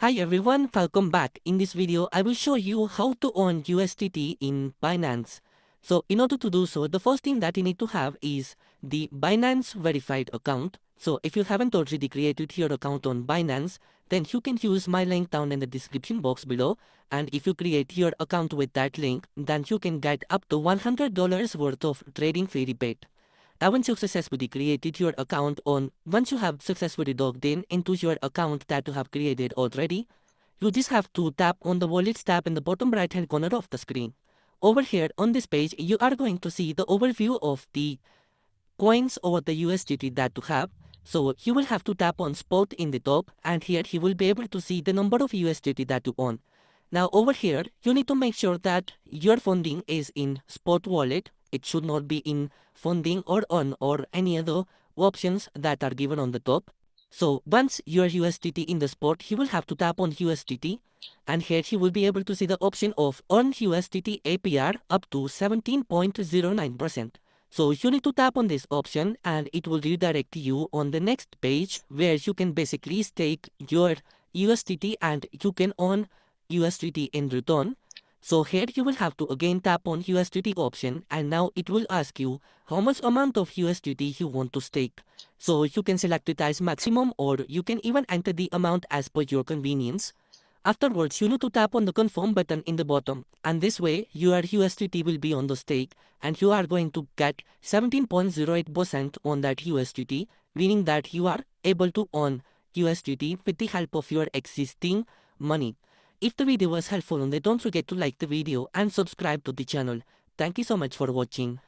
Hi everyone, welcome back. In this video, I will show you how to earn USDT in Binance. So in order to do so, the first thing that you need to have is the Binance verified account. So if you haven't already created your account on Binance, then you can use my link down in the description box below. And if you create your account with that link, then you can get up to $100 worth of trading fee rebate. Now once you successfully created your account once you have successfully logged in into your account that you have created already, you just have to tap on the wallets tab in the bottom right hand corner of the screen. Over here on this page, you are going to see the overview of the coins or the USDT that you have. So you will have to tap on spot in the top, and here you will be able to see the number of USDT that you own. Now over here, you need to make sure that your funding is in spot wallet. It should not be in funding or on or any other options that are given on the top. So once your USDT in the spot, you will have to tap on USDT, and here you will be able to see the option of earn USDT APR up to 17.09%. So you need to tap on this option and it will redirect you on the next page where you can basically stake your USDT and you can earn USDT in return. So here you will have to again tap on USDT option, and now it will ask you how much amount of USDT you want to stake. So you can select it as maximum, or you can even enter the amount as per your convenience. Afterwards, you need to tap on the confirm button in the bottom, and this way your USDT will be on the stake and you are going to get 17.08% on that USDT, meaning that you are able to earn USDT with the help of your existing money. If the video was helpful, then don't forget to like the video and subscribe to the channel. Thank you so much for watching.